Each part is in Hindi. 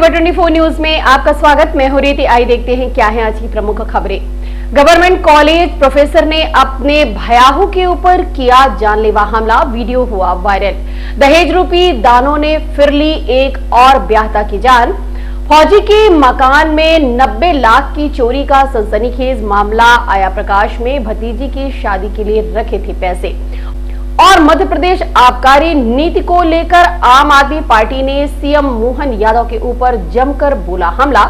फीवर 24 न्यूज में आपका स्वागत। मैं हूं रीति। आई देखते हैं क्या है आज की प्रमुख खबरें। गवर्नमेंट कॉलेज प्रोफेसर ने अपने भयाहू के ऊपर किया जानलेवा हमला, वीडियो हुआ वायरल। दहेज रूपी दानों ने फिर ली एक और ब्याहता की जान। फौजी के मकान में 90 लाख की चोरी का सनसनीखेज मामला आया प्रकाश में। भतीजी की शादी के लिए रखे थे पैसे। और मध्य प्रदेश आबकारी नीति को लेकर आम आदमी पार्टी ने सीएम मोहन यादव के ऊपर जमकर बोला हमला।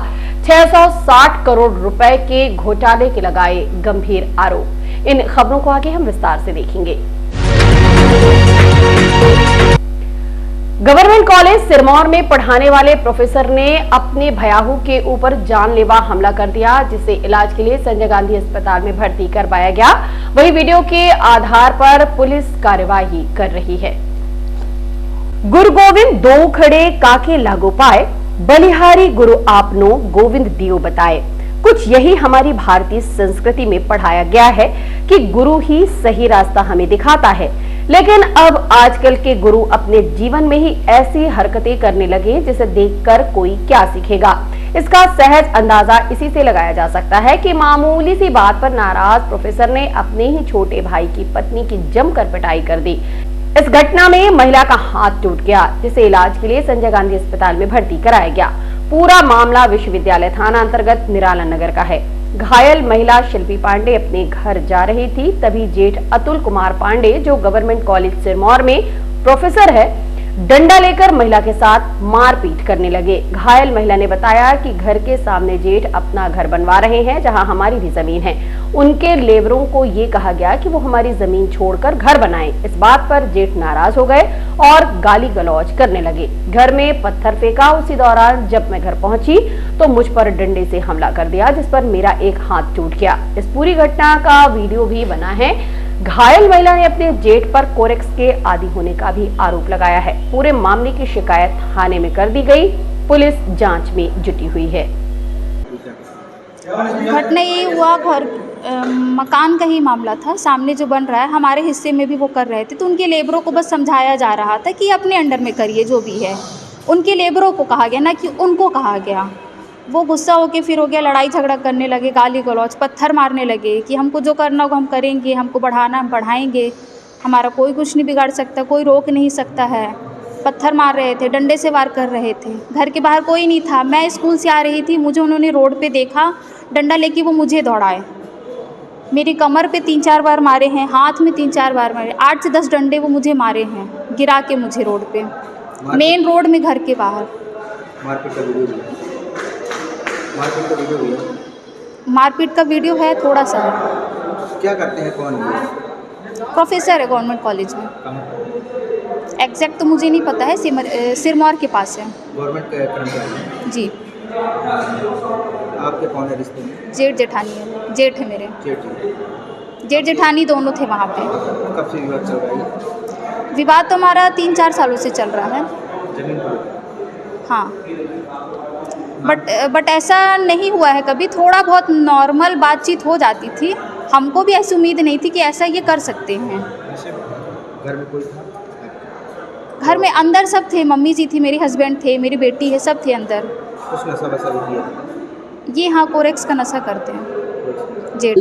660 करोड़ रुपए के घोटाले के लगाए गंभीर आरोप। इन खबरों को आगे हम विस्तार से देखेंगे। गवर्नमेंट कॉलेज सिरमौर में पढ़ाने वाले प्रोफेसर ने अपने भयाहू के ऊपर जानलेवा हमला कर दिया, जिसे इलाज के लिए संजय गांधी अस्पताल में भर्ती करवाया गया। वही वीडियो के आधार पर पुलिस कार्यवाही कर रही है। गुरु गोविंद दो खड़े काके लागो पाए, बलिहारी गुरु आपनो गोविंद दियो बताए। कुछ यही हमारी भारतीय संस्कृति में पढ़ाया गया है कि गुरु ही सही रास्ता हमें दिखाता है। लेकिन अब आजकल के गुरु अपने जीवन में ही ऐसी हरकतें करने लगे जिसे देखकर कोई क्या सीखेगा। इसका सहज अंदाजा इसी से लगाया जा सकता है कि मामूली सी बात पर नाराज प्रोफेसर ने अपने ही छोटे भाई की पत्नी की जमकर पिटाई कर दी। इस घटना में महिला का हाथ टूट गया, जिसे इलाज के लिए संजय गांधी अस्पताल में भर्ती कराया गया। पूरा मामला विश्वविद्यालय थाना अंतर्गत निराला नगर का है। घायल महिला शिल्पी पांडे अपने घर जा रही थी, तभी जेठ अतुल कुमार पांडे, जो गवर्नमेंट कॉलेज सिरमौर में प्रोफेसर है, डंडा लेकर महिला के साथ मारपीट करने लगे। घायल महिला ने बताया कि घर के सामने जेठ अपना घर बनवा रहे हैं, जहां हमारी भी जमीन है। उनके लेबरों को ये कहा गया कि वो हमारी जमीन छोड़कर घर बनाएं। इस बात पर जेठ नाराज हो गए और गाली गलौज करने लगे। घर में पत्थर फेंका। उसी दौरान जब मैं घर पहुंची तो मुझ पर डंडे से हमला कर दिया, जिस पर मेरा एक हाथ टूट गया। इस पूरी घटना का वीडियो भी बना है। घायल महिला ने अपने जेठ पर कोरेक्स के आदी होने का भी आरोप लगाया है। पूरे मामले की शिकायत थाने में कर दी गई। पुलिस जांच में जुटी हुई है। घटना ये हुआ, घर मकान का ही मामला था। सामने जो बन रहा है, हमारे हिस्से में भी वो कर रहे थे, तो उनके लेबरों को बस समझाया जा रहा था कि अपने अंडर में करिए जो भी है। उनके लेबरों को कहा गया, ना कि उनको कहा गया। वो गुस्सा होके फिर हो गया, लड़ाई झगड़ा करने लगे, गाली गलौज, पत्थर मारने लगे कि हमको जो करना होगा हम करेंगे, हमको बढ़ाना हम बढ़ाएंगे, हमारा कोई कुछ नहीं बिगाड़ सकता, कोई रोक नहीं सकता है। पत्थर मार रहे थे, डंडे से वार कर रहे थे। घर के बाहर कोई नहीं था। मैं स्कूल से आ रही थी, मुझे उन्होंने रोड पे देखा, डंडा लेके वो मुझे दौड़ाए। मेरी कमर पे 3-4 बार मारे हैं, हाथ में 3-4 बार मारे, 8 से 10 डंडे वो मुझे मारे हैं, गिरा के मुझे रोड पे, मेन रोड में, घर के बाहर। मारपीट का वीडियो भी है। मारपीट का वीडियो है, थोड़ा सा है। क्या करते हैं, कौन है? प्रोफेसर है गवर्नमेंट कॉलेज में। कहाँ? एग्जैक्ट तो मुझे नहीं पता है, सिरमौर के पास है। गवर्नमेंट के कर्मचारी? जी। आपके कौन है रिश्ते में? जेठ जेठानी है, जेठ है मेरे। जेठ जेठानी दोनों थे वहाँ पे। कब से विवाद चल रहा है? विवाद तो हमारा 3-4 सालों से चल रहा है। जमीन पर? हाँ, बट ऐसा नहीं हुआ है कभी। थोड़ा बहुत नॉर्मल बातचीत हो जाती थी। हमको भी ऐसी उम्मीद नहीं थी कि ऐसा ये कर सकते हैं। घर में कोई था? घर में अंदर सब थे, मम्मी जी थी, मेरे हस्बैंड थे, मेरी बेटी है, सब थे अंदर। कुछ नशा वशा भी किया? ये हाँ, कोरेक्स का नशा करते हैं। जेठ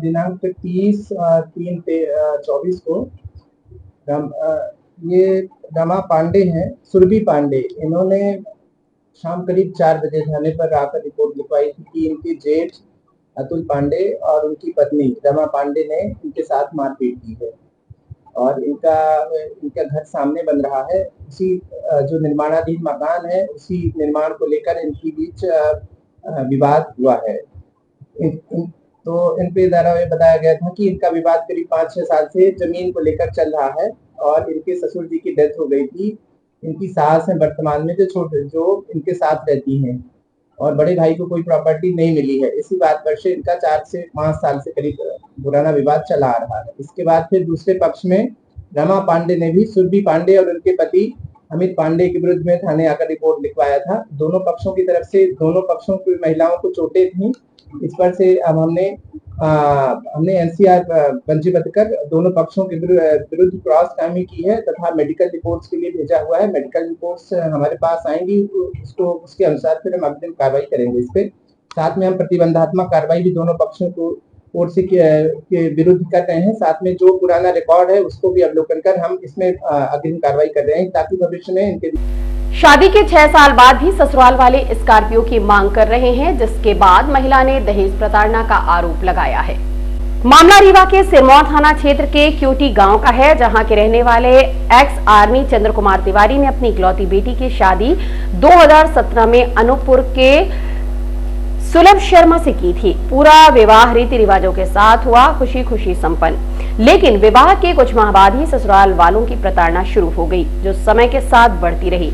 दिनांक 30/3/24 को ये रमा पांडे हैं, सुरभि पांडे, इन्होंने शाम करीब 4 बजे थाने पर आकर रिपोर्ट लिखवाई थी कि इनके जेठ अतुल पांडे और उनकी पत्नी रमा पांडे ने इनके साथ मारपीट की है। और इनका घर सामने बन रहा है। उसी जो निर्माणाधीन मकान है, उसी निर्माण को लेकर इनकी बीच विवाद हुआ है। तो इन पे धारावाहिक में बताया गया था कि इनका विवाद करीब 5-6 साल से जमीन को लेकर चल रहा है। और इनके ससुर जी की डेथ हो गई थी। इनकी सास है वर्तमान में जो इनके साथ रहती हैं, और बड़े भाई को कोई प्रॉपर्टी नहीं मिली है। इसी बात पर से इनका 4 से 5 साल से करीब पुराना विवाद चला आ रहा है। इसके बाद फिर दूसरे पक्ष में रमा पांडे ने भी सुरभि पांडे और उनके पति अमित पांडे के विरुद्ध में थाने आकर रिपोर्ट लिखवाया था। दोनों पक्षों की तरफ से दोनों पक्षों की महिलाओं को चोटें थी। इस पर से अब हमने हमने एनसीआर पंजीबद्ध कर दोनों पक्षों के विरुद्ध क्रॉस कामी की है तथा मेडिकल रिपोर्ट्स के लिए भेजा हुआ है। मेडिकल रिपोर्ट्स हमारे पास आएंगी तो उसके अनुसार फिर हम अग्रिम कार्रवाई करेंगे। इस पे साथ में हम प्रतिबंधात्मक कार्रवाई भी दोनों पक्षों को ओर से के विरुद्ध कर रहे हैं। साथ में जो पुराना रिकॉर्ड है उसको भी अवलोकन कर हम इसमें अग्रिम कार्रवाई कर रहे हैं ताकि भविष्य में इनके शादी के 6 साल बाद भी ससुराल वाले स्कॉर्पियो की मांग कर रहे हैं, जिसके बाद महिला ने दहेज प्रताड़ना का आरोप लगाया है। मामला रीवा के सिरमौर थाना क्षेत्र के क्यूटी गांव का है, जहां के रहने वाले एक्स आर्मी चंद्र कुमार तिवारी ने अपनी इकलौती बेटी की शादी 2017 में अनूपपुर के सुलभ शर्मा से की थी। पूरा विवाह रीति रिवाजों के साथ हुआ, खुशी खुशी संपन्न। लेकिन विवाह के कुछ माह बाद ही ससुराल वालों की प्रताड़ना शुरू हो गई, जो समय के साथ बढ़ती रही।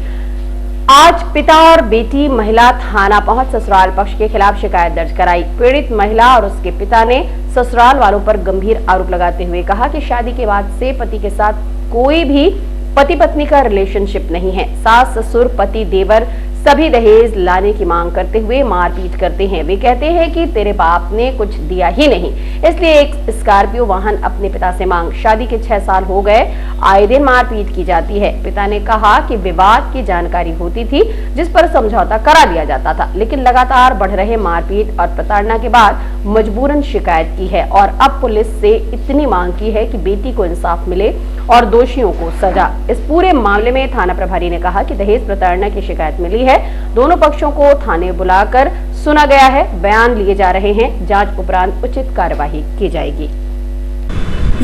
आज पिता और बेटी महिला थाना पहुंच ससुराल पक्ष के खिलाफ शिकायत दर्ज कराई। पीड़ित महिला और उसके पिता ने ससुराल वालों पर गंभीर आरोप लगाते हुए कहा कि शादी के बाद से पति के साथ कोई भी पति पत्नी का रिलेशनशिप नहीं है। सास ससुर पति देवर सभी दहेज लाने की मांग करते हुए मारपीट करते हैं। वे कहते हैं कि तेरे बाप ने कुछ दिया ही नहीं, इसलिए एक स्कॉर्पियो वाहन अपने पिता से मांग। शादी के 6 साल हो गए, आए दिन मारपीट की जाती है। पिता ने कहा कि विवाद की जानकारी होती थी जिस पर समझौता करा दिया जाता था, लेकिन लगातार बढ़ रहे मारपीट और प्रताड़ना के बाद मजबूरन शिकायत की है और अब पुलिस से इतनी मांग की है कि बेटी को इंसाफ मिले और दोषियों को सजा। इस पूरे मामले में थाना प्रभारी ने कहा कि दहेज प्रताड़ना की शिकायत मिली है, दोनों पक्षों को थाने बुलाकर सुना गया है, बयान लिए जा रहे हैं, जांच उपरांत उचित कार्यवाही की जाएगी।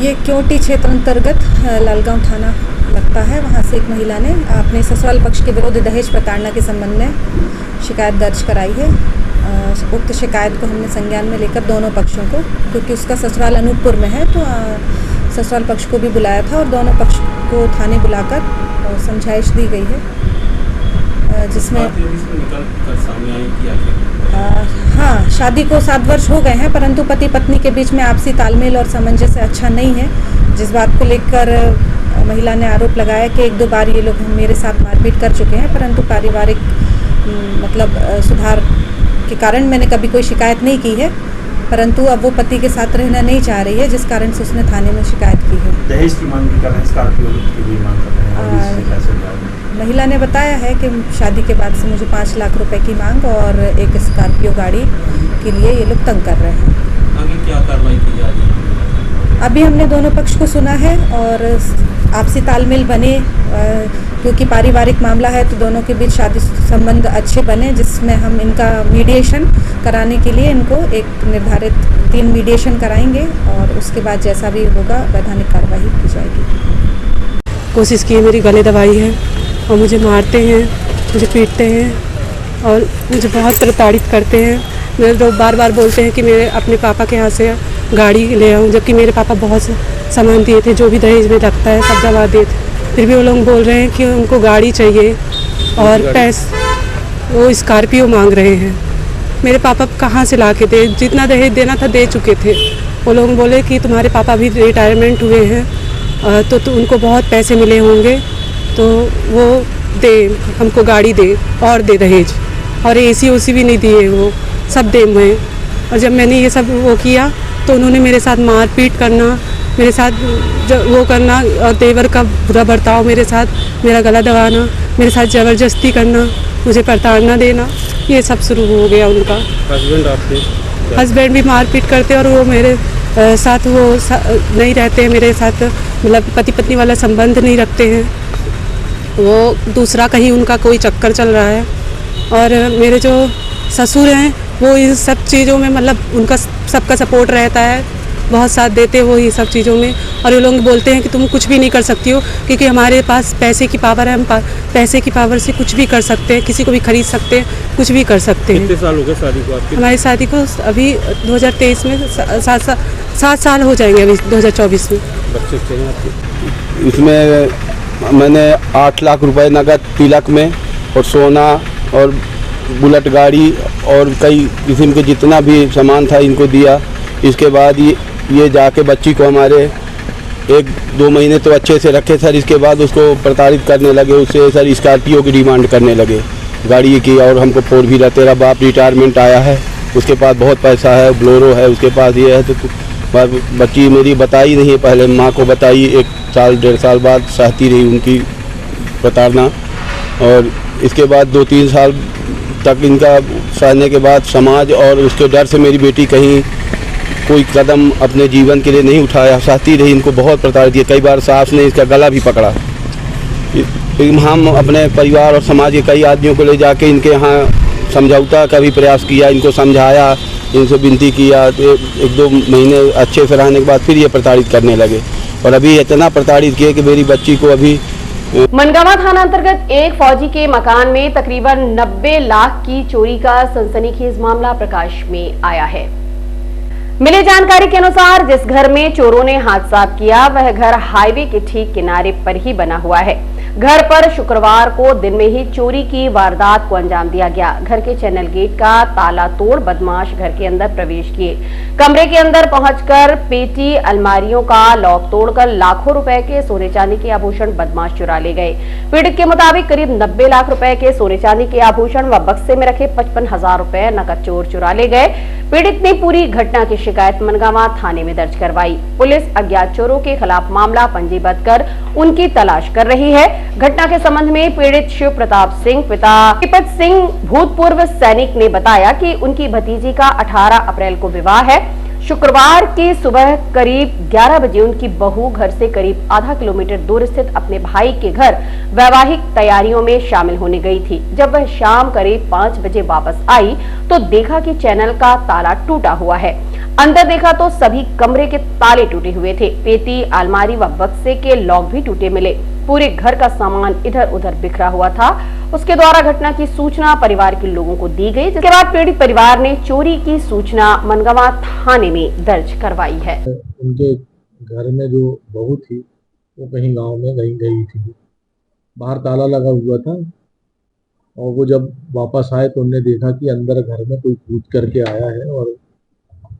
ये क्योटी क्षेत्र अंतर्गत लालगांव थाना लगता है। वहाँ से एक महिला ने अपने ससुराल पक्ष के विरुद्ध दहेज प्रताड़ना के संबंध में शिकायत दर्ज कराई है। उक्त शिकायत को हमने संज्ञान में लेकर दोनों पक्षों को, क्योंकि उसका ससुराल अनूपपुर में है, तो ससुराल पक्ष को भी बुलाया था और दोनों पक्ष को थाने बुलाकर समझाइश दी गई है, जिसमें हाँ, शादी को 7 वर्ष हो गए हैं, परंतु पति पत्नी के बीच में आपसी तालमेल और सामंजस्य अच्छा नहीं है, जिस बात को लेकर महिला ने आरोप लगाया कि 1-2 बार ये लोग मेरे साथ मारपीट कर चुके हैं, परंतु पारिवारिक सुधार के कारण मैंने कभी कोई शिकायत नहीं की है, परंतु अब वो पति के साथ रहना नहीं चाह रही है, जिस कारण से उसने थाने में शिकायत की है। दहेज की मांग कर रहे हैं, स्कॉर्पियो की भी मांग कर रहे हैं। महिला ने बताया है कि शादी के बाद से मुझे 5 लाख रुपए की मांग और एक स्कॉर्पियो गाड़ी के लिए ये लोग तंग कर रहे हैं। आगे क्या कार्रवाई की जा रही है? अभी हमने दोनों पक्ष को सुना है और आपसी तालमेल बने, क्योंकि पारिवारिक मामला है तो दोनों के बीच शादी संबंध अच्छे बने, जिसमें हम इनका मीडिएशन कराने के लिए इनको एक निर्धारित 3 मीडिएशन कराएंगे और उसके बाद जैसा भी होगा वैधानिक कार्रवाई की जाएगी। कोशिश की है, मेरी गले दबाई है और मुझे मारते हैं, मुझे पीटते हैं और मुझे बहुत प्रताड़ित करते हैं। मेरे लोग बार बार बोलते हैं कि मैं अपने पापा के यहाँ से गाड़ी ले आऊँ, जबकि मेरे पापा बहुत सामान दिए थे, जो भी दहेज में लगता है सब दबा दिए थे। फिर भी वो लोग बोल रहे हैं कि उनको गाड़ी चाहिए और वो स्कॉर्पियो मांग रहे हैं। मेरे पापा कहाँ से ला के दे, जितना दहेज देना था दे चुके थे। वो लोग बोले कि तुम्हारे पापा भी रिटायरमेंट हुए हैं तो उनको बहुत पैसे मिले होंगे, तो वो दे, हमको गाड़ी दे और दे दहेज, और एसी ओसी भी नहीं दिए, वो सब दे मैं। और जब मैंने ये सब वो किया तो उन्होंने मेरे साथ मारपीट करना, मेरे साथ वो करना और देवर का बुरा बर्ताव मेरे साथ, मेरा गला दबाना, मेरे साथ ज़बरदस्ती करना, मुझे प्रताड़ना देना, ये सब शुरू हो गया उनका। हस्बैंड आपके? हस्बैंड भी मारपीट करते और वो मेरे साथ नहीं रहते हैं, मेरे साथ मतलब पति पत्नी वाला संबंध नहीं रखते हैं, वो दूसरा कहीं उनका कोई चक्कर चल रहा है। और मेरे जो ससुर हैं वो इन सब चीज़ों में मतलब उनका सबका सपोर्ट रहता है, बहुत साथ देते हैं वो ये सब चीज़ों में। और ये लोग बोलते हैं कि तुम कुछ भी नहीं कर सकती हो, क्योंकि हमारे पास पैसे की पावर है, हम पैसे की पावर से कुछ भी कर सकते हैं, किसी को भी खरीद सकते हैं, कुछ भी कर सकते हैं। कितने साल हो गए शादी को आपकी? हमारी शादी को अभी 2023 में 7 साल हो जाएंगे, अभी 2024 में। बच्चे चाहिए आपके? इसमें मैंने 8 लाख रुपए नगद तिलक में और सोना और बुलेट गाड़ी और कई किस्म के जितना भी सामान था इनको दिया। इसके बाद ये जाके बच्ची को हमारे 1-2 महीने तो अच्छे से रखे सर, इसके बाद उसको प्रताड़ित करने लगे, उससे सर स्कॉर्पियो की डिमांड करने लगे गाड़ी की, और हमको फोर व्हीलर, तेरा बाप रिटायरमेंट आया है उसके पास बहुत पैसा है, ब्लोरो है, उसके पास ये है। तो बच्ची मेरी बताई नहीं, पहले माँ को बताई, 1 साल 1.5 साल बाद सहती रही उनकी प्रताड़ना। और इसके बाद 2-3 साल तक इनका सहने के बाद समाज और उसके डर से मेरी बेटी कहीं कोई कदम अपने जीवन के लिए नहीं उठाया, सहती रही, इनको बहुत प्रताड़ित किया। कई बार सास ने इसका गला भी पकड़ा। हम अपने परिवार और समाज के कई आदमियों को ले जाके इनके यहाँ समझौता का भी प्रयास किया, इनको समझाया, इनसे विनती किया। तो 1-2 महीने अच्छे से रहने के बाद फिर ये प्रताड़ित करने लगे और अभी इतना प्रताड़ित किए कि मेरी बच्ची को अभी। मनगावा थाना अंतर्गत एक फौजी के मकान में तकरीबन 90 लाख की चोरी का सनसनीखेज मामला प्रकाश में आया है। मिली जानकारी के अनुसार जिस घर में चोरों ने हाथ साफ किया वह घर हाईवे के ठीक किनारे पर ही बना हुआ है। घर पर शुक्रवार को दिन में ही चोरी की वारदात को अंजाम दिया गया। घर के चैनल गेट का ताला तोड़ बदमाश घर के अंदर प्रवेश किए। कमरे के अंदर पहुंचकर पेटी अलमारियों का लॉक तोड़कर लाखों रुपए के सोने चांदी के आभूषण बदमाश चुरा ले गए। पीड़ित के मुताबिक करीब 90 लाख रुपए के सोने चांदी के आभूषण व बक्से में रखे 55,000 रुपए नकद चोर चुरा ले गए। पीड़ित ने पूरी घटना की शिकायत मनगावा थाने में दर्ज करवाई। पुलिस अज्ञात चोरों के खिलाफ मामला पंजीबद्ध कर उनकी तलाश कर रही है। घटना के संबंध में पीड़ित शिव प्रताप सिंह पिता तिब्बत सिंह भूतपूर्व सैनिक ने बताया कि उनकी भतीजी का 18 अप्रैल को विवाह है। शुक्रवार की सुबह करीब 11 बजे उनकी बहू घर से करीब आधा किलोमीटर दूर स्थित अपने भाई के घर वैवाहिक तैयारियों में शामिल होने गई थी। जब वह शाम करीब 5 बजे वापस आई तो देखा कि चैनल का ताला टूटा हुआ है। अंदर देखा तो सभी कमरे के ताले टूटे हुए थे। पेटी, अलमारी व बक्से के लॉक भी टूटे मिले। पूरे घर का सामान इधर उधर बिखरा हुआ था। उसके द्वारा घटना की सूचना परिवार के लोगों को दी गई, जिसके बाद पीड़ित परिवार ने चोरी की सूचना मनगावा थाने में दर्ज करवाई है। उनके घर में जो बहू थी वो कहीं गांव में गई थी, बाहर ताला लगा हुआ था और वो जब वापस आए तो उन्होंने देखा कि अंदर घर में कोई कूद करके आया है और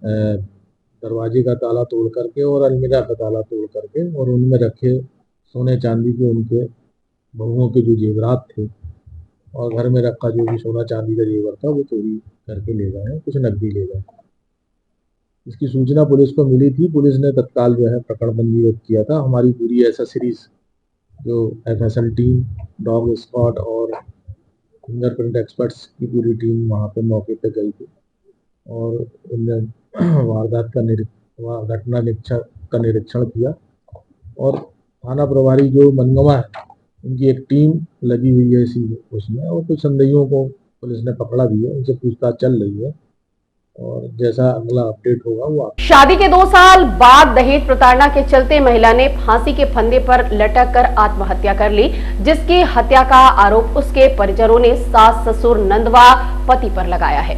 दरवाजे का ताला तोड़ करके और अलमीरा का ताला तोड़ करके और उनमें रखे सोने चांदी के उनके बहुओं के जो जेवरात थे और घर में रखा जो भी सोना चांदी का जेवर था वो चोरी करके ले गए हैं, कुछ नकदी ले गए। इसकी सूचना पुलिस को मिली थी। पुलिस ने तत्काल जो है प्रकरणबंदी किया था। हमारी पूरी एसेसरीज जो FSL टीम, डॉग स्क्वाड और फिंगरप्रिंट एक्सपर्ट्स की पूरी टीम वहाँ पे मौके पे गई थी और उनने घटना का निरीक्षण किया और थाना प्रभारी जो मनगावा है उनकी एक टीम लगी हुई है इसी उसमें और कुछ संदेहियों को पुलिस ने पकड़ा भी है, उनसे पूछताछ चल रही है और जैसा अगला अपडेट होगा वो शादी के 2 साल बाद दहेज प्रताड़ना के चलते महिला ने फांसी के फंदे पर लटक कर आत्महत्या कर ली, जिसकी हत्या का आरोप उसके परिजनों ने सास, ससुर, नंदवा पति पर लगाया है।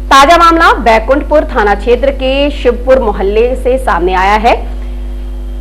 ताजा मामला बैकुंठपुर थाना क्षेत्र के शिवपुर मोहल्ले से सामने आया है,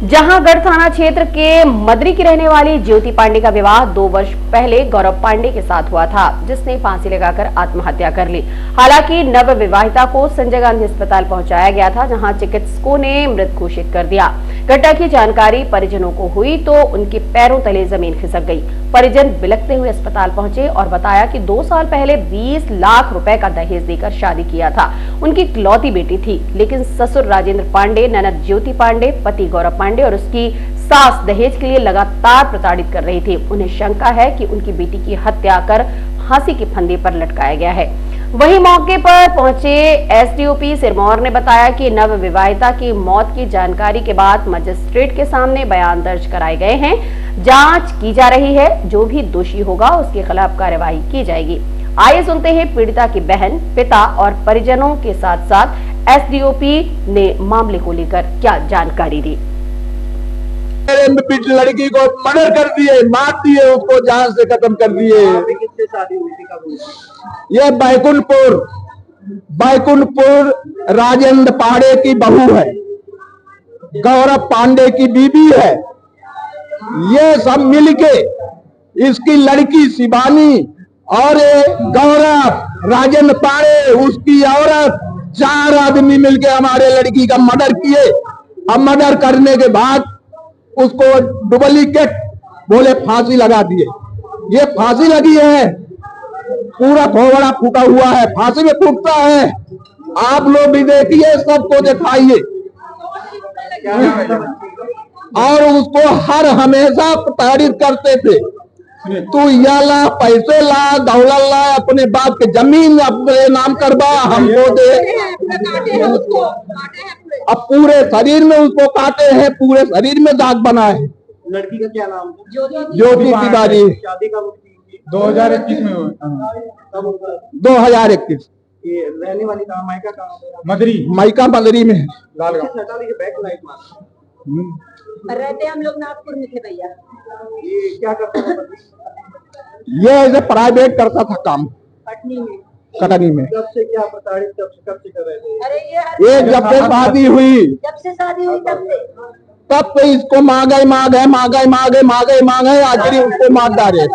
जहां गढ़ थाना क्षेत्र के मदरी की रहने वाली ज्योति पांडे का विवाह 2 वर्ष पहले गौरव पांडे के साथ हुआ था, जिसने फांसी लगाकर आत्महत्या कर ली। हालांकि नव विवाहिता को संजय गांधी अस्पताल पहुंचाया गया था, जहां चिकित्सकों ने मृत घोषित कर दिया। घटना की जानकारी परिजनों को हुई तो उनके पैरों तले जमीन खिसक गई। परिजन बिलखते हुए अस्पताल पहुंचे और बताया कि 2 साल पहले 20 लाख रुपए का दहेज देकर शादी किया था। उनकी इकलौती बेटी थी, लेकिन ससुर राजेंद्र पांडे, ननद ज्योति पांडे, पति गौरव पांडे और उसकी सास दहेज के लिए लगातार प्रताड़ित कर रही थी। उन्हें शंका है कि उनकी बेटी की हत्या कर फांसी के फंदे पर लटकाया गया है। वहीं मौके पर पहुंचे SDOP सिरमौर ने बताया कि नव विवाहिता की मौत की जानकारी के बाद मजिस्ट्रेट के सामने बयान दर्ज कराए गए हैं। जांच की जा रही है, जो भी दोषी होगा उसके खिलाफ कार्रवाई की जाएगी। आइए सुनते हैं पीड़िता की बहन, पिता और परिजनों के साथ साथ SDOP ने मामले को लेकर क्या जानकारी दी। मेरे लड़की को मर्डर कर दिए, मार दिए, उसको जान से खत्म कर दिए। किससे शादी हुई थी, कब हुई थी? ये बैकुंठपुर राजेंद्र पांडे की बहू है, गौरव पांडे की बीबी है। ये सब मिलके इसकी लड़की शिवानी और गौरव, राजेंद्र पांडे, उसकी औरत, 4 आदमी मिलके हमारे लड़की का मर्डर किए। अब मर्डर करने के बाद उसको डुप्लीकेट बोले फांसी लगा दिए। ये फांसी लगी है पूरा थोबड़ा फूटा हुआ है, फांसी में फूटता है। आप लोग भी देखिए, सबको दिखाइए। और उसको हर हमेशा प्रताड़ित करते थे, तू या ला, पैसे ला, दौलत ला, अपने बाप के जमीन अपने नाम करवा, हमको दे। अब पूरे शरीर में उसको काटे हैं, पूरे शरीर में दाग बना है। लड़की का क्या नाम है? ज्योति तिवारी। शादी कब की? 2021 में हुआ। 2021। ये रहने वाली कहाँ, मायका कहाँ? मदरी, मायका मदरी में। रहते हम लोग नागपुर में थे भैया। ये क्या करता था? ये ऐसे प्राइवेट करता था काम कटनी में। कटनी में। कब से क्या प्रताड़ित, कब से कर रहे थे? अरे ये जब से शादी हुई, जब से शादी हुई तब तो इसको मांगे आखिर उसको मार डाले। अबे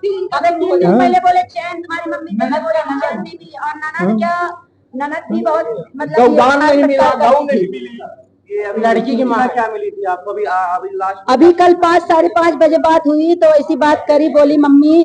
3 दिन पहले बोले चैन तुम्हारी मम्मी ने, मैं बोला चैन नहीं मिली। और ननद क्या, ननद भी बहुत मतलब नहीं मिला, नहीं मिली। ये लड़की की माँ क्या मिली थी आपको? अभी लास्ट अभी कल 5 साढ़े 5 बजे बात हुई तो ऐसी बात करी, बोली मम्मी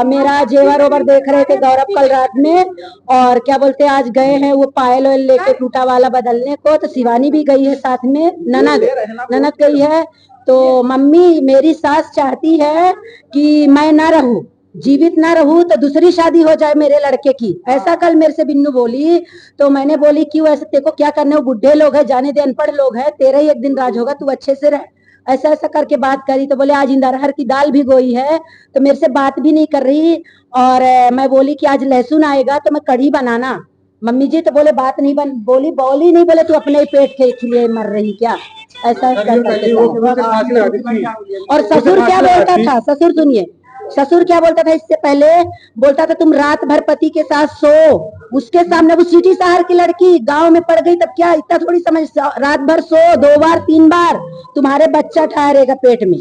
मेरा जेवर ओवर देख रहे थे गौरव कल रात में, और क्या बोलते आज गए हैं वो पायल वायल लेके टूटा वाला बदलने को, तो शिवानी भी गई है साथ में, ननद गई है। तो मम्मी मेरी सास चाहती है कि मैं ना रहूं, जीवित ना रहूं तो दूसरी शादी हो जाए मेरे लड़के की, ऐसा कल मेरे से बिन्नू बोली। तो मैंने बोली क्यों, ऐसे तेको क्या करने, वो बुढ़े लोग है, जाने दे, अनपढ़ लोग है, तेरा ही एक दिन राज होगा, तू अच्छे से रह। ऐसा ऐसा करके बात करी। तो बोले आज इंदरहर की दाल भी गोई है, तो मेरे से बात भी नहीं कर रही। और मैं बोली कि आज लहसुन आएगा तो मैं कढ़ी बनाना मम्मी जी। तो बोले बात नहीं बोली नहीं, बोले तू अपने ही पेट के लिए मर रही क्या, ऐसा करके। और ससुर क्या बोलता था, ससुर सुनिए, ससुर क्या बोलता था इससे पहले, बोलता था तुम रात भर पति के साथ सो, उसके सामने वो सिटी शहर की लड़की गांव में पड़ गई तब क्या, इतना थोड़ी समझ, रात भर सो 2 बार 3 बार तुम्हारे बच्चा ठहरेगा पेट में,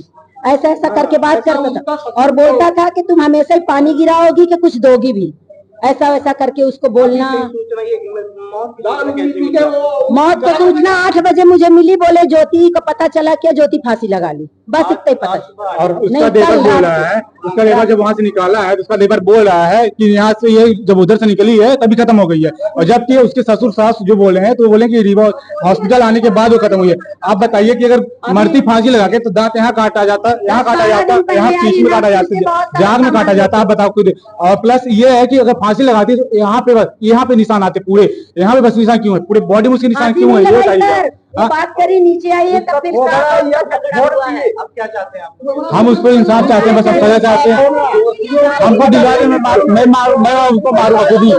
ऐसा ऐसा करके बात करता था। और बोलता था कि तुम हमेशा ही पानी गिराओगी कि कुछ दोगी भी, ऐसा वैसा करके उसको बोलना। मौत का सूचना 8 बजे मुझे मिली, बोले ज्योति को पता चला क्या, ज्योति फांसी लगा ली, बस इतना ही पता। और उसका लेबर बोल रहा है, उसका लेबर जब वहाँ से निकाला है तो उसका लेबर बोल रहा है कि यहाँ से ये जब उधर से निकली है तभी खत्म हो गई है, और जबकि उसके ससुर सास जो बोले हैं तो बोले कि रिवा हॉस्पिटल आने के बाद वो खत्म हुई है। आप बताइए कि अगर मरती फांसी लगा के तो दांत यहाँ काटा जाता, यहाँ काटा जाता, यहाँ पीछ में काटा जाता, जाग में काटा जाता, आप बताओ खुद। और प्लस ये है कि अगर फांसी लगाती तो यहाँ पे निशान आते पूरे, यहाँ पे बस निशान क्यों है, पूरे बॉडी में उसके निशान क्यों है, ये बताइए। बात करी नीचे आइए तब फिर अब क्या चाहते हैं आप? हम उस पर इंसाफ चाहते हैं, बस हम सजा चाहते हैं। हमको दिला के मैं उसको मारूंगा खुद ही।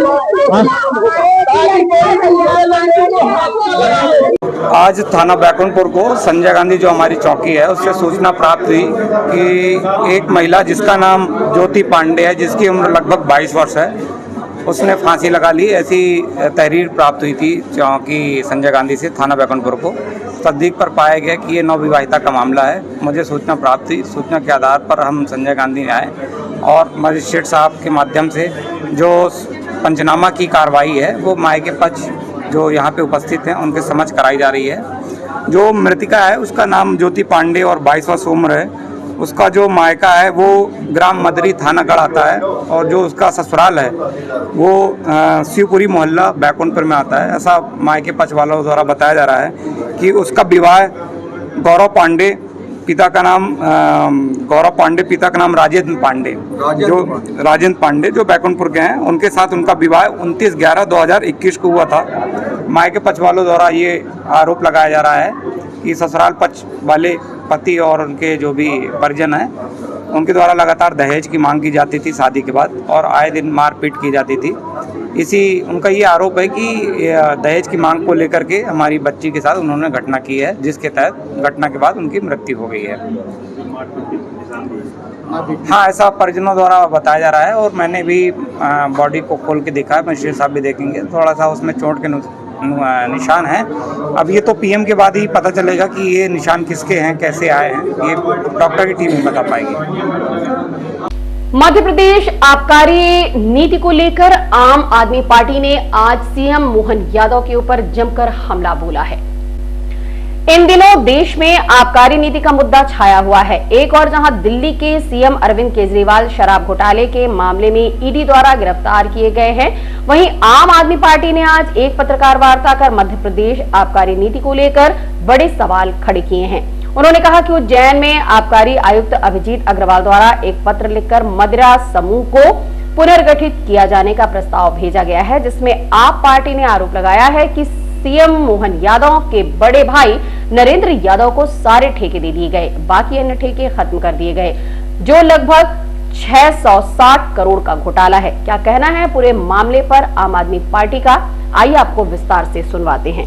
आज थाना बैकुंठपुर को संजय गांधी जो हमारी चौकी है उससे सूचना प्राप्त हुई कि एक महिला जिसका नाम ज्योति पांडे है, जिसकी उम्र लगभग 22 वर्ष है, उसने फांसी लगा ली, ऐसी तहरीर प्राप्त हुई थी चौकी संजय गांधी से थाना बैकुंठपुर को। तस्दीक पर पाया गया कि ये नवविवाहिता का मामला है। मुझे सूचना प्राप्त हुई, सूचना के आधार पर हम संजय गांधी आए और मजिस्ट्रेट साहब के माध्यम से जो पंचनामा की कार्रवाई है वो मायके पक्ष जो यहाँ पे उपस्थित हैं उनके समझ कराई जा रही है। जो मृतिका है उसका नाम ज्योति पांडे और 22 वर्ष उम्र है। उसका जो मायका है वो ग्राम मदरी थाना गढ़ आता है और जो उसका ससुराल है वो शिवपुरी मोहल्ला बैकुंठपुर में आता है। ऐसा मायके पक्ष वालों द्वारा बताया जा रहा है कि उसका विवाह गौरव पांडे पिता का नाम राजेंद्र पांडे जो बैकुंठपुर के हैं, उनके साथ उनका विवाह 29/11/2021 को हुआ था। मायके पक्ष वालों द्वारा ये आरोप लगाया जा रहा है कि ससुराल पक्ष वाले पति और उनके जो भी परिजन हैं उनके द्वारा लगातार दहेज की मांग की जाती थी शादी के बाद, और आए दिन मारपीट की जाती थी। उनका ये आरोप है कि दहेज की मांग को लेकर के हमारी बच्ची के साथ उन्होंने घटना की है, जिसके तहत घटना के बाद उनकी मृत्यु हो गई है। हाँ, ऐसा परिजनों द्वारा बताया जा रहा है और मैंने भी बॉडी को खोल के देखा है, मजिस्ट्रेट साहब भी देखेंगे, थोड़ा सा उसमें चोट के निशान है। अब ये तो पीएम के बाद ही पता चलेगा कि ये निशान किसके हैं, कैसे आए हैं, ये डॉक्टर की टीम ही बता पाएगी। मध्य प्रदेश आबकारी नीति को लेकर आम आदमी पार्टी ने आज सीएम मोहन यादव के ऊपर जमकर हमला बोला है। इन दिनों देश में आबकारी नीति का मुद्दा छाया हुआ है। एक और जहां दिल्ली के सीएम अरविंद केजरीवाल शराब घोटाले के मामले में ईडी द्वारा गिरफ्तार किए गए हैं, वहीं आम आदमी पार्टी ने आज एक पत्रकार वार्ता कर मध्य प्रदेश आबकारी नीति को लेकर बड़े सवाल खड़े किए हैं। उन्होंने कहा कि उज्जैन में आबकारी आयुक्त अभिजीत अग्रवाल द्वारा एक पत्र लिखकर मदिरा समूह को पुनर्गठित किया जाने का प्रस्ताव भेजा गया है, जिसमें आप पार्टी ने आरोप लगाया है कि सीएम मोहन यादव के बड़े भाई नरेंद्र यादव को सारे ठेके दे दिए गए, बाकी अन्य ठेके खत्म कर दिए गए, जो लगभग 660 करोड़ का घोटाला है। क्या कहना है पूरे मामले पर आम आदमी पार्टी का, आइए आपको विस्तार से सुनवाते हैं।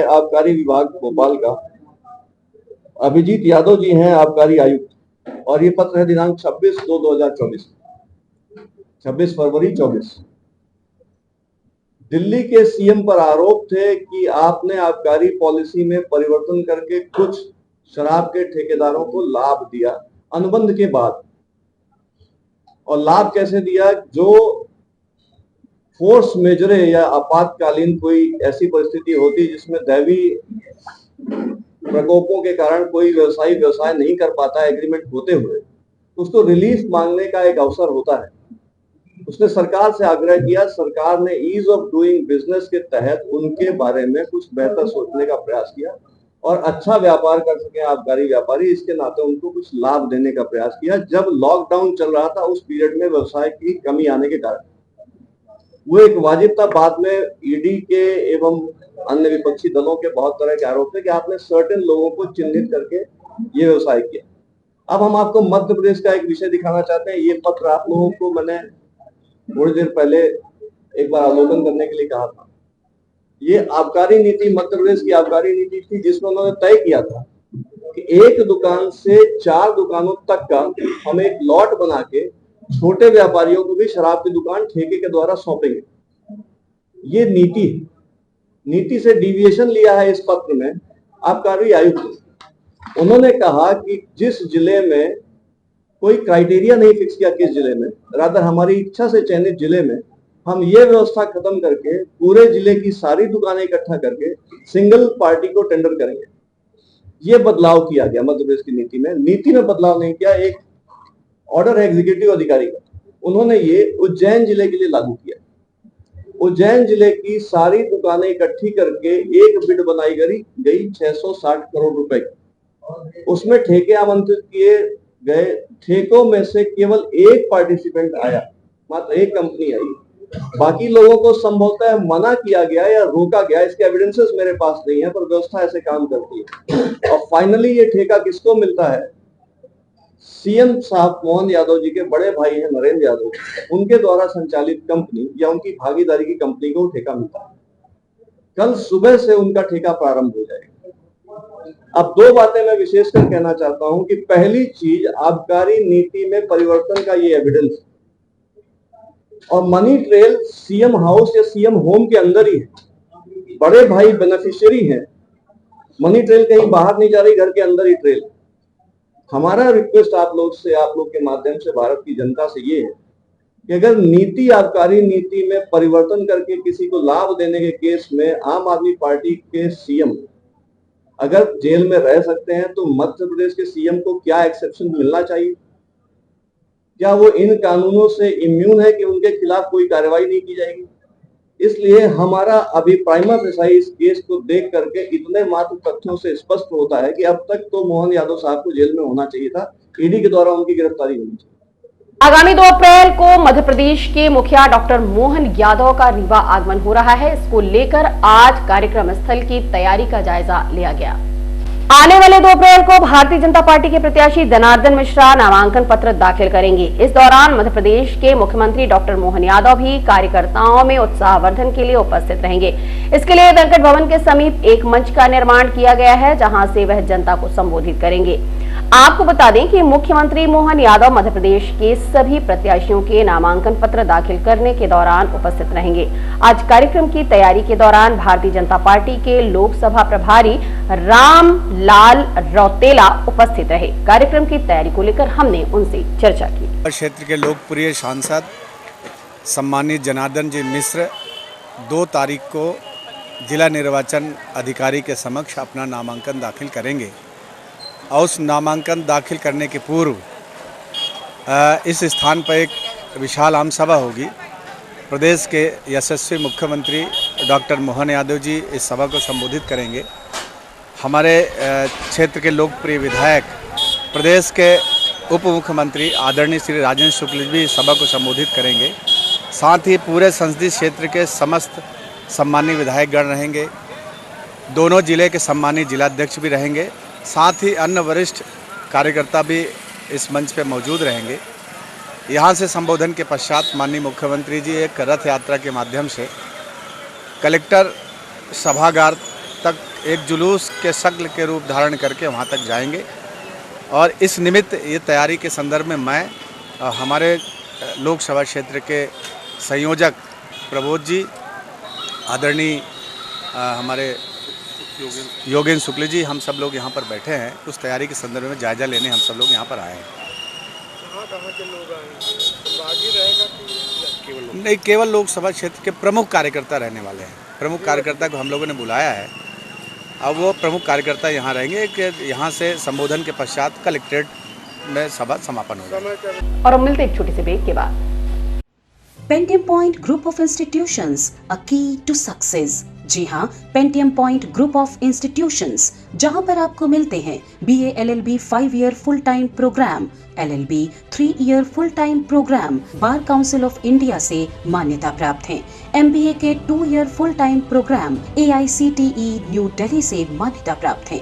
आबकारी विभाग भोपाल का अभिजीत यादव जी हैं आबकारी आयुक्त, और ये पत्र है दिनांक 26/2/2024, 26 फरवरी 24। दिल्ली के सीएम पर आरोप थे कि आपने आबकारी पॉलिसी में परिवर्तन करके कुछ शराब के ठेकेदारों को लाभ दिया अनुबंध के बाद। और लाभ कैसे दिया? जो फोर्स मेजरे या आपातकालीन कोई ऐसी परिस्थिति होती जिसमें दैवी प्रकोपों के कारण कोई व्यवसाय नहीं कर पाता है एग्रीमेंट होते हुए, तो उसको रिलीफ मांगने का एक अवसर होता है। उसने सरकार से आग्रह किया, सरकार ने ईज ऑफ डूइंग बिजनेस के तहत उनके बारे में कुछ बेहतर सोचने का प्रयास किया और अच्छा व्यापार कर सके आबकारी व्यापारी, इसके नाते उनको कुछ लाभ देने का प्रयास किया। जब लॉकडाउन चल रहा था उस पीरियड में व्यवसाय की कमी आने के कारण वो एक वाजिब था। बाद में ईडी के एवं अन्य विपक्षी दलों के बहुत तरह के आरोप थे कि आपने सर्टेन लोगों को चिन्हित करके ये व्यवसाय किया। अब हम आपको मध्य प्रदेश का एक विषय दिखाना चाहते हैं। ये पत्र आप लोगों को मैंने थोड़ी देर पहले एक बार अवलोकन करने के लिए कहा था। ये आबकारी नीति मध्य प्रदेश की आबकारी नीति थी, जिसमें उन्होंने तय किया था कि एक दुकान से 4 दुकानों तक का हम एक लॉट बना के छोटे व्यापारियों को भी शराब की दुकान ठेके के द्वारा सौंपेंगे। ये नीति से डिविएशन लिया है इस पत्र में आबकारी आयुक्त। उन्होंने कहा कि जिस जिले में कोई क्राइटेरिया नहीं फिक्स किया, किस जिले में, रादर हमारी इच्छा से चयनित जिले में हम ये व्यवस्था खत्म करके पूरे जिले की सारी दुकानें इकट्ठा करके सिंगल पार्टी को टेंडर करेंगे। ये बदलाव किया गया मध्य प्रदेश की नीति में। नीति में बदलाव नहीं किया, एक ऑर्डर है एग्जीक्यूटिव अधिकारी का, उन्होंने ये उज्जैन जिले के लिए लागू किया। उज्जैन जिले की सारी दुकानें इकट्ठी करके एक बिड बनाई गई 660 करोड़ रुपए की। उसमें ठेके आमंत्रित किए गए, ठेकों में से केवल एक पार्टिसिपेंट आया, मात्र एक कंपनी आई। बाकी लोगों को संभवतः मना किया गया या रोका गया, इसके एविडेंसेस मेरे पास नहीं है, पर व्यवस्था ऐसे काम करती है। और फाइनली ये ठेका किसको मिलता है? सीएम साहब मोहन यादव जी के बड़े भाई हैं नरेंद्र यादव, उनके द्वारा संचालित कंपनी या उनकी भागीदारी की कंपनी को ठेका मिलता है। कल सुबह से उनका ठेका प्रारंभ हो जाएगा। अब 2 बातें मैं विशेषकर कहना चाहता हूं कि पहली चीज, आबकारी नीति में परिवर्तन का ये एविडेंस, और मनी ट्रेल सीएम हाउस या सीएम होम के अंदर ही है। बड़े भाई बेनिफिशियरी हैं, मनी ट्रेल कहीं बाहर नहीं जा रही, घर के अंदर ही ट्रेल। हमारा रिक्वेस्ट आप लोग से, आप लोग के माध्यम से भारत की जनता से ये है कि अगर नीति, आबकारी नीति में परिवर्तन करके किसी को लाभ देने के केस में आम आदमी पार्टी के सीएम अगर जेल में रह सकते हैं, तो मध्य प्रदेश के सीएम को क्या एक्सेप्शन मिलना चाहिए? क्या वो इन कानूनों से इम्यून है कि उनके खिलाफ कोई कार्रवाई नहीं की जाएगी? इसलिए हमारा अभी प्राइमा फेसाई इस केस को देख करके इतने मात्र तथ्यों से स्पष्ट होता है कि अब तक तो मोहन यादव साहब को जेल में होना चाहिए था, ईडी के द्वारा उनकी गिरफ्तारी होनी चाहिए। आगामी 2 अप्रैल को मध्य प्रदेश के मुखिया डॉक्टर मोहन यादव का रीवा आगमन हो रहा है। इसको लेकर आज कार्यक्रम स्थल की तैयारी का जायजा लिया गया। आने वाले 2 अप्रैल को भारतीय जनता पार्टी के प्रत्याशी जनार्दन मिश्रा नामांकन पत्र दाखिल करेंगे। इस दौरान मध्य प्रदेश के मुख्यमंत्री डॉक्टर मोहन यादव भी कार्यकर्ताओं में उत्साहवर्धन के लिए उपस्थित रहेंगे। इसके लिए वेंकट भवन के समीप एक मंच का निर्माण किया गया है, जहां से वह जनता को संबोधित करेंगे। आपको बता दें कि मुख्यमंत्री मोहन यादव मध्य प्रदेश के सभी प्रत्याशियों के नामांकन पत्र दाखिल करने के दौरान उपस्थित रहेंगे। आज कार्यक्रम की तैयारी के दौरान भारतीय जनता पार्टी के लोकसभा प्रभारी राम लाल रौतेला उपस्थित रहे। कार्यक्रम की तैयारी को लेकर हमने उनसे चर्चा की। क्षेत्र के लोकप्रिय सांसद सम्मानित जनार्दन जी मिश्र 2 तारीख को जिला निर्वाचन अधिकारी के समक्ष अपना नामांकन दाखिल करेंगे और उस नामांकन दाखिल करने के पूर्व इस स्थान पर एक विशाल आम सभा होगी। प्रदेश के यशस्वी मुख्यमंत्री डॉक्टर मोहन यादव जी इस सभा को संबोधित करेंगे। हमारे क्षेत्र के लोकप्रिय विधायक प्रदेश के उप मुख्यमंत्री आदरणीय श्री राजेंद्र शुक्ल जी भी इस सभा को संबोधित करेंगे। साथ ही पूरे संसदीय क्षेत्र के समस्त सम्मानीय विधायकगण रहेंगे। दोनों जिले के सम्मानीय जिलाध्यक्ष भी रहेंगे। साथ ही अन्य वरिष्ठ कार्यकर्ता भी इस मंच पर मौजूद रहेंगे। यहाँ से संबोधन के पश्चात माननीय मुख्यमंत्री जी एक रथ यात्रा के माध्यम से कलेक्टर सभागार तक एक जुलूस के शक्ल के रूप धारण करके वहाँ तक जाएंगे। और इस निमित्त ये तैयारी के संदर्भ में मैं हमारे लोकसभा क्षेत्र के संयोजक प्रबोध जी, आदरणीय हमारे योगेंद्र शुक्ल जी, हम सब लोग यहाँ पर बैठे हैं। उस तैयारी के संदर्भ में जायजा लेने हम सब लोग यहाँ पर आए हैं। नहीं, केवल लोकसभा क्षेत्र के प्रमुख कार्यकर्ता रहने वाले हैं। प्रमुख कार्यकर्ता को हम लोगों ने बुलाया है। अब वो प्रमुख कार्यकर्ता यहाँ रहेंगे कि यहाँ से संबोधन के पश्चात कलेक्ट्रेट में सभा समापन होगा। और हम मिलते एक छोटी सी ब्रेक के बाद। Pentium point group of institutions, a key to success. जी हाँ, Pentium point group of institutions, जहाँ पर आपको मिलते हैं BA LLB 5 year full time programme, LLB 3 year full time programme, bar council of India से मान्यता प्राप्त हैं। MBA के 2 year full time programme AICTE new Delhi से मान्यता प्राप्त हैं।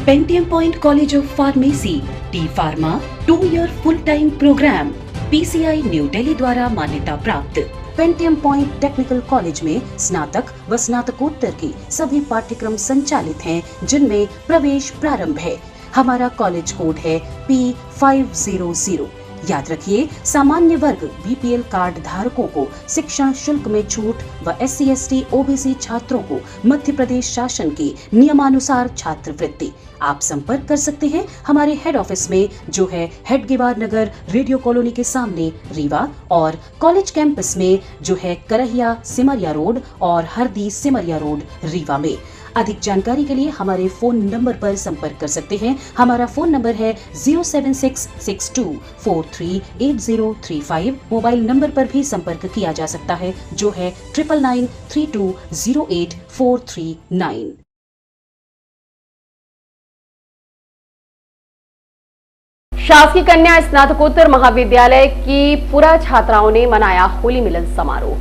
Pentium point college of pharmacy, T pharma 2 year full time programme, PCI new Delhi द्वारा मान्यता प्राप्त। पेंटियम पॉइंट टेक्निकल कॉलेज में स्नातक व स्नातकोत्तर की सभी पाठ्यक्रम संचालित हैं, जिनमें प्रवेश प्रारंभ है। हमारा कॉलेज कोड है P500। याद रखिए, सामान्य वर्ग BPL कार्ड धारकों को शिक्षण शुल्क में छूट व SC ST OBC छात्रों को मध्य प्रदेश शासन की नियमानुसार छात्रवृत्ति। आप संपर्क कर सकते हैं हमारे हेड ऑफिस में, जो है हेडगेवार नगर रेडियो कॉलोनी के सामने रीवा, और कॉलेज कैंपस में, जो है करहिया सिमरिया रोड और हरदी सिमरिया रोड रीवा में। अधिक जानकारी के लिए हमारे फोन नंबर पर संपर्क कर सकते हैं। हमारा फोन नंबर है 07662438035। मोबाइल नंबर पर भी संपर्क किया जा सकता है, जो है 9992084439। शासकीय कन्या स्नातकोत्तर महाविद्यालय की पूरा छात्राओं ने मनाया होली मिलन समारोह।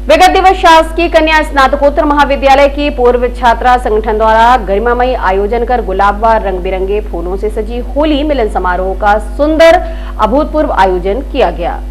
विगत दिवस शासकीय कन्या स्नातकोत्तर महाविद्यालय की पूर्व छात्रा संगठन द्वारा गरिमामयी आयोजन कर गुलाब व रंग बिरंगे फूलों से सजी होली मिलन समारोह का सुंदर अभूतपूर्व आयोजन किया गया,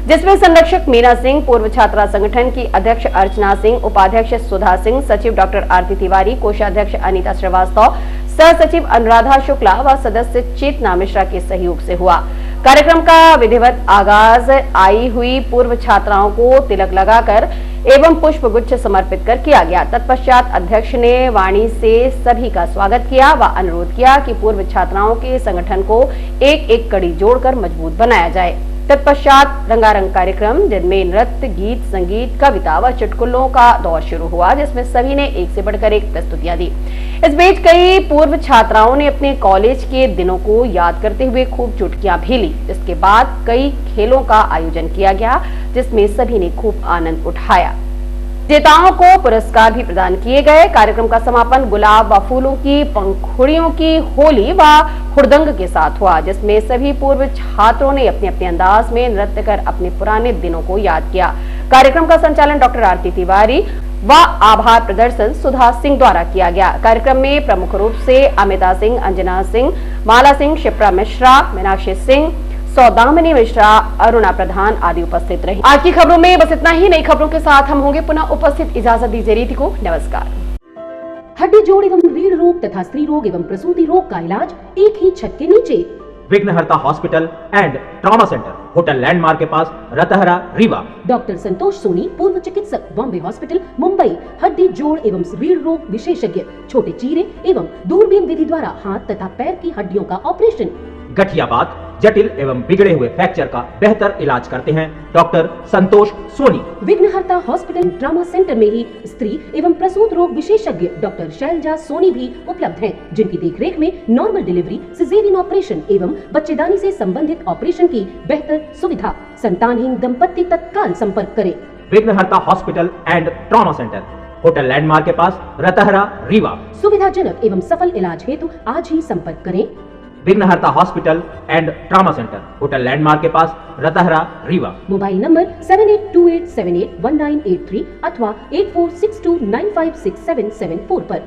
जिसमें संरक्षक मीना सिंह, पूर्व छात्रा संगठन की अध्यक्ष अर्चना सिंह, उपाध्यक्ष सुधा सिंह, सचिव डॉक्टर आरती तिवारी, कोषाध्यक्ष अनीता श्रीवास्तव, सह सचिव अनुराधा शुक्ला व सदस्य चेतना मिश्रा के सहयोग से हुआ। कार्यक्रम का विधिवत आगाज आई हुई पूर्व छात्राओं को तिलक लगाकर एवं पुष्प गुच्छ समर्पित कर किया गया। तत्पश्चात अध्यक्ष ने वाणी से सभी का स्वागत किया व अनुरोध किया कि पूर्व छात्राओं के संगठन को एक एक कड़ी जोड़कर मजबूत बनाया जाए। तत्पश्चात रंगारंग कार्यक्रम, जिनमें नृत्य, गीत, संगीत, कविता व चुटकुलों का दौर शुरू हुआ, जिसमें सभी ने एक से बढ़कर एक प्रस्तुतियां दी। इस बीच कई पूर्व छात्राओं ने अपने कॉलेज के दिनों को याद करते हुए खूब चुटकियां भी ली। इसके बाद कई खेलों का आयोजन किया गया, जिसमें सभी ने खूब आनंद उठाया। विजेताओं को पुरस्कार भी प्रदान किए गए। कार्यक्रम का समापन गुलाब व फूलों की पंखुड़ियों की होली व हुड़दंग के साथ हुआ, जिसमें सभी पूर्व छात्रों ने अपने अपने अंदाज में नृत्य कर अपने पुराने दिनों को याद किया। कार्यक्रम का संचालन डॉक्टर आरती तिवारी व आभार प्रदर्शन सुधा सिंह द्वारा किया गया। कार्यक्रम में प्रमुख रूप से अमिता सिंह, अंजना सिंह, माला सिंह, शिप्रा मिश्रा, मीनाक्षी सिंह, सौदामिनी मिश्रा, अरुणा प्रधान आदि उपस्थित रहे। आज की खबरों में बस इतना ही। नई खबरों के साथ हम होंगे पुनः उपस्थित। इजाजत दीजिए रीति को। नमस्कार। हड्डी जोड़ एवं रीढ़ रोग तथा स्त्री रोग एवं प्रसूति रोग का इलाज एक ही छत के नीचे। विघ्नहर्ता hospital and trauma centre, hotel landmark के पास, रतहरा, रीवा। डॉक्टर संतोष सोनी, पूर्व चिकित्सक, बॉम्बे हॉस्पिटल, मुंबई। हड्डी जोड़ एवं रीढ़ रोग विशेषज्ञ, छोटे चीरे एवं दूरबीन विधि द्वारा हाथ तथा पैर की हड्डियों का ऑपरेशन। गठिया बात, जटिल एवं बिगड़े हुए फ्रैक्चर का बेहतर इलाज करते हैं डॉक्टर संतोष सोनी। विघ्नहर्ता हॉस्पिटल ट्रॉमा सेंटर में ही स्त्री एवं प्रसूत रोग विशेषज्ञ डॉक्टर शैलजा सोनी भी उपलब्ध हैं, जिनकी देखरेख में नॉर्मल डिलीवरी, सिजेरियन ऑपरेशन एवं बच्चेदानी से संबंधित ऑपरेशन की बेहतर सुविधा। संतानहीन दंपत्ति तत्काल संपर्क करें। विघ्नहर्ता hospital and trauma centre, hotel landmark के पास, रतहरा, रीवा। सुविधाजनक एवं सफल इलाज हेतु आज ही संपर्क करें। विघ्नहर्ता hospital and trauma centre, hotel landmark के पास, रतहरा, रीवा। मोबाइल नंबर 7828781983 अथवा 8462956774 पर।